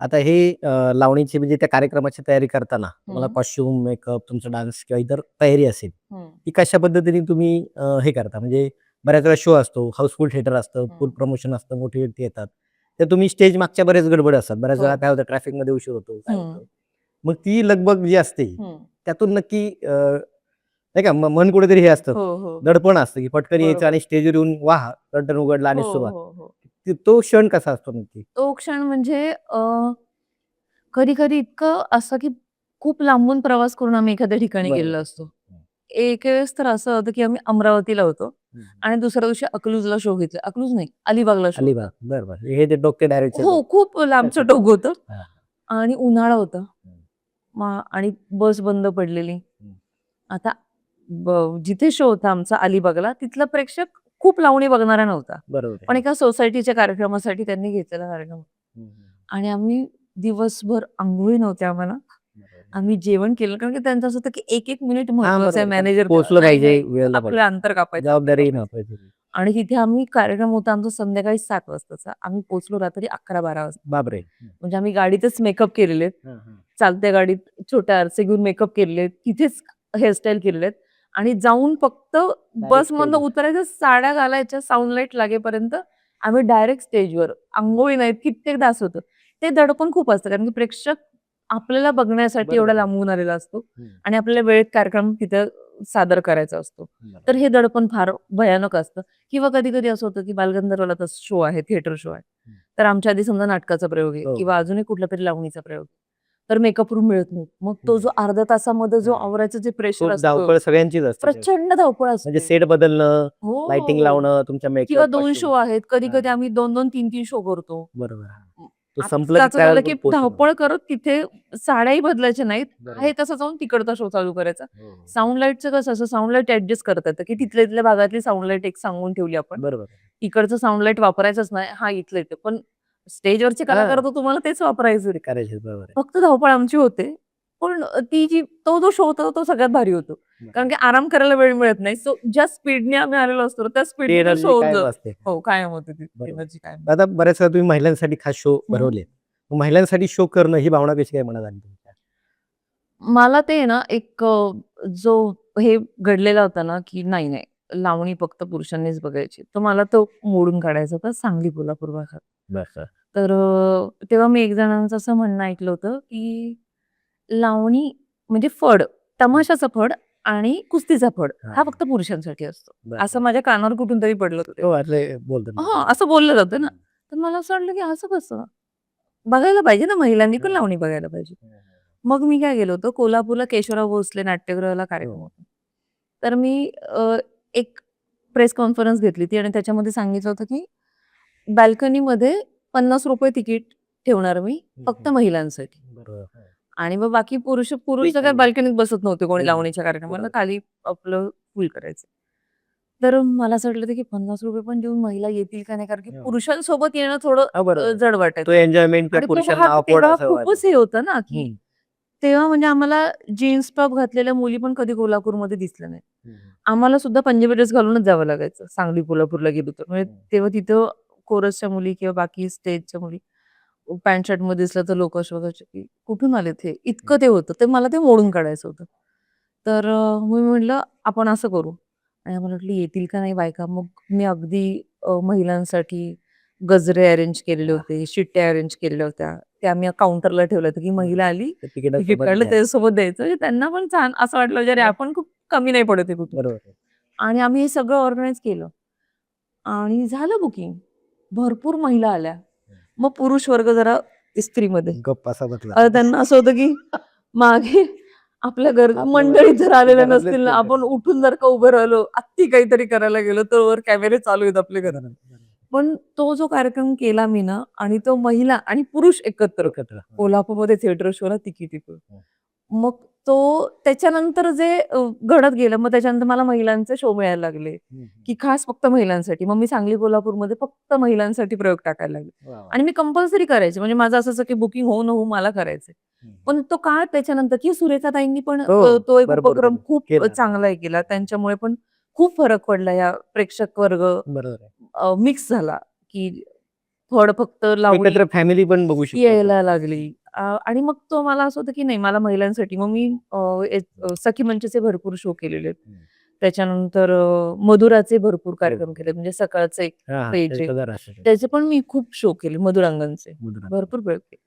आता हे लावणीची म्हणजे त्या कार्यक्रमाची तयारी करताना तुम्हाला हं. कॉस्ट्यूम, मेकअप, तुमचा डान्स किंवा इतर तयारी असेल, हं. ती कशा पद्धतीने तुम्ही हे करता? म्हणजे बऱ्याच वेळा शो असतो, हाऊसफुल थिएटर असतं, फुल हं. प्रमोशन असतं, मोठी व्यक्ती येतात. तर तुम्ही स्टेज मागच्या बरेच गडबड असतात. बऱ्याच हो. वेळा काय होतं ट्रॅफिकमध्ये उशीर होतो, काय हं. होतं. मग ती लगबग जी असते, हं. त्यातून नक्की नाही का मन कुठेतरी हे असतं, हो, हो, हो. दडपण असतं, की पटकन यायचं बरोबर. आणि स्टेजवर येऊन वाह! कर्टन उघडला हो, आणि सुरुवात. हो, हो. तो क्षण कसा असतो नक्की? तो क्षण म्हणजे कधी-कधी इतकं असं, की खूप लांबून प्रवास करून आम्ही एखाद्या ठिकाणी बरोबर. गेलेलो असतो. एक वेळेस तर असं होतं, की आम्ही अमरावतीला होतो हं. आणि दुसऱ्या दिवशी अकलूजला शो घेतला. अकलूज नाही, अलिबागला शो होता. अलिबाग. बरं, बरं. हे ते डोके डायरेक्टचे हो, लोक. खूप लांबचं टोक होतं हां. आणि उन्हाळा होता. हं, आणि बस बंद पडलेली. हं. आता जिथे शो होता आमचा अलिबागला, तिथला प्रेक्षक खूप लावणी बघणारा नव्हता. बरोबर आहे. पण हां. एका सोसायटीच्या कार्यक्रमासाठी त्यांनी घेतलेला कार्यक्रम. हं, हं. आणि आम्ही दिवसभर अंघोळी नव्हत्या आम्हाला. बरोबर. आम्ही जेवण केलं कारण की त्यांचं असं होतं की एक-एक मिनिट हां, महत्वाचं आहे बरोबर. कारण मॅनेजर पोहोचलं नाही, पाहिजे, नाही. वेळेला आपलं पाहिजे. अंतर कापायचं, अंतर जबाबदारीही कापायचं. महत्वाची. आणि तिथे आम्ही कार्यक्रम होता आमचा संध्याकाळी 7:00 वाजताचा. आम्ही पोहोचलो रात्री 11-12 वाजता. बापरे! हं. म्हणजे आम्ही गाडीतच मेकअप केलेले आहेत. हां, हां. चालत्या गाडीत छोटे आरसे घेऊन मेकअप केलेले आहेत. तिथेच हेअरस्टाईल केलेले आहेत आणि जाऊन फक्त डायरेक्ट बसमधनं स्टेजवर. उतरायचं, साड्या घालायच्या, साउंड लाईट लागेपर्यंत आम्ही डायरेक्ट स्टेजवर. अंघोळी नाहीत, कित्येकदा असं होतं. ते दडपण खूप असतं कारण की प्रेक्षक आपल्याला बघण्यासाठी एवढा बरोबर आहे. लांबून आलेला असतो हं. आणि आपल्याला वेळेत कार्यक्रम तिथं सादर करायचा असतो. तर बरोबर. हे दडपण फार भयानक असतं किंवा कधी-कधी असं होतं की बालगंधर्वला शो आहे, थिएटर शो आहे. हं. तर आमच्या आधी समजा नाटकाचा प्रयोग आहे हो, किंवा हो. अजूनही कुठलातरी लावणीचा प्रयोग. तर मेकअप रूम मिळत नाही. मग तो हं. जो अर्ध्या तासामध्ये जो हां. आवरायचं जे प्रेशर खूप असतं, धावपळ सगळ्यांचीच असते त्यावेळेस. प्रचंड धावपळ म्हणजे असते. सेट बदलणं, हो, लाइटिंग हो. लावणं, तुमच्या किंवा मेकअप, 2 कॉस्ट्यूम. शो आहेत. हां. कधी-कधी आम्ही 2-2, 3-3 शो करतो. बरोबर. हां. अं, तो संपलं की आत्ताचं त्याला झालं की पोहोचतो तुम्ही. धावपळ करत तिथे साड्याही बदलायच्या नाहीत. आहे बरोबर. तसं जाऊन तिकडचा शो चालू करायचा. हो, हो. साउंड लाईटचं कसं असं साउंड लाईट ॲडजस्ट करता येतं, की तिथल्या-तिथल्या भागातली साउंड लाईट एक सांगून ठेवली आपण. बरोबर. इकडचं साउंड लाईट वापरायचंच नाही. हां, इथलं येतं. पण स्टेजवरचे कलाकार हां. तर तुम्हाला तेच वापरायचं ते करायचे. बरोबर आहे. फक्त धावपळ आमची होते. पण तो जो शो होता तो सगळ्यात भारी होतो. कारण बरोबर. की आराम करायला वेळ मिळत नाही. सो ज्या स्पीडने आम्ही आलेलो असतो, त्या ती स्पीडने तो एनर्जी शो कायम होतं. असते. हो, कायम होते ती बरोबर. एनर्जी कायम. आता बऱ्याच वेळा तुम्ही महिलांसाठी खास शो हं. भरवलेत. मग महिलांसाठी शो करणं ही भावना कशी काय मनात आली तुमच्या? मला ते ना एक जो हे घडलेला होता ना, की नाही, नाही लावणी फक्त पुरुषांनीच बघायची. तर मला तो मोडून काढायचा होता सांगली कोल्हापूर भागात. बरं. तर तेव्हा मी एक जणांचं असं म्हणणं ऐकलं होतं, की लावणी म्हणजे फड, हं. तमाशाचा फड आणि कुस्तीचा फड हां, हा हां. फक्त पुरुषांसाठी असतो. बरं, असं बरं. माझ्या कानावर कुठून तरी पडलं होतं हो, तेव्हा. असं बोलतात हां, बरोबर. असं बोललं जातं ना. हं. तर मला असं वाटलं, की असं कसं? बघायला पाहिजे ना महिलांनी पण हं. लावणी बघायला पाहिजे. हं, हं. मग मी काय केलं होतं, कोल्हापूरला केशवराव भोसले नाट्यगृहाला कार्यक्रम हो. होता. तर मी एक प्रेस कॉन्फरन्स घेतली होती आणि त्याच्यामध्ये सांगितलं होतं, की बाल्कनीमध्ये ₹50 तिकीट ठेवणार मी हं, फक्त हं. महिलांसाठी. बरोबर. हो. आणि मग बाकी पुरुष पुरुष तर काय फ्रीच. बाल्कनीत बसत नव्हते कोणी हं. लावणीच्या कार्यक्रमाला. बरोबर. खाली आपलं फुल करायचं. तर मला असं वाटलं होतं, की ₹50 पण देऊन महिला येतील का नाही? कारण की हो. पुरुषांसोबत येणं थोडं हां, बरोबर. जड तो वाटायचं. एन्जॉयमेंट किंवा आणि तो पुरुषांना भाग ऑकवर्ड तेव्हा असं व्हायचं. खूपच हे होतं ना, की हं. तेव्हा म्हणजे आम्हाला जीन्स टॉप घातलेल्या मुली पण कधी कोल्हापूरमध्ये दिसल्या नाहीत. हं, हं. आम्हाला सुद्धा पंजाबी ड्रेस घालूनच जावं लागायचं सांगली, कोल्हापूरला गेलो तर. म्हणजे हं. तेव्हा तिथं कोरसच्या मुली किंवा बाकी स्टेजच्या मुली पॅन्ट शर्टमध्ये दिसलं तर लोकं शोधायचे, की कुठून आलेत हे? हं. इतकं ते होतं. ते मला ते मोडून काढायचं होतं. तर मी म्हटलं आपण असं करू आणि आम्हाला वाटलं येतील का नाही बायका. मग मी अगदी महिलांसाठी गजरे अरेंज केलेले वाह! होते, शिट्ट्या अरेंज केलेल्या होत्या. ते आम्ही काउंटरला ठेवलं होतं, की बरोबर. महिला आली, ते तिकीट तिकिटासोबत काढलं घ्या. त्याच्यासोबत द्यायचं. म्हणजे त्यांना पण छान असं वाटलं, "अरे हां. आपण खूप कमी नाही पडत आहे कुठे." बरोबर आहे. आणि आम्ही हे सगळं ऑर्गनाइज केलं आणि झालं बुकिंग. भरपूर महिला आल्या. हं. मग पुरुष वर्ग जरा इस्त्रीमध्ये. गप्प असा बसला. त्यांना असं होतं, की मागे आपल्या आपल्या मंडळीत जर आलेल्या घरातलेच नसतील ना, कोणतरी. आपण उठून जर का उभं राहिलो, अगदी काहीतरी करायला गेलो, तर वर कॅमेरे चालू आहेत आपल्या घरात. बरोबर, बरोबर. पण तो जो कार्यक्रम केला मी ना आणि तो महिला आणि पुरुष एकत्र एकत्र. हं. कोल्हापूरमध्ये थिएटर शोला तिकीटी हं. मग तो त्याच्यानंतर जे घडत गेलं, मग त्याच्यानंतर मला महिलांचे शो मिळायला लागले, हं, हं. की खास फक्त महिलांसाठी. मग मी सांगली, कोल्हापूरमध्ये फक्त महिलांसाठी प्रयोग टाकायला लागले वाह, वाह! आणि मी कंपल्सरी करायचे. म्हणजे माझं असं की बुकिंग होऊ न होऊ मला करायचंय. हं, हं. पण तो काळ त्याच्यानंतर की सुरेखाताईंनी पण हो, तो एक भरपूर उपक्रम केलं. खूप केलं. हां. चांगला हे केला. त्यांच्यामुळे पण खूप फरक पडला या प्रेक्षक वर्ग बरोबर आहे. मिक्स झाला, की फळ फक्त लावणी एकत्र फॅमिली पण बघू शकतो आपण. यायला लागली. आणि मग तो मला असं होतं, की नाही मला महिलांसाठी मग मी सखी मंचचे भरपूर शो केलेले आहेत. हं. त्याच्यानंतर मधुराचे भरपूर हो, कार्यक्रम हो. केले. म्हणजे सकाळचे हां, हां. पेज ते आहे. सगळं राष्ट्रीय. त्याचे पण मी खूप शो केले मधुरांगणचे. मुद्रा. भरपूर वेळ केले.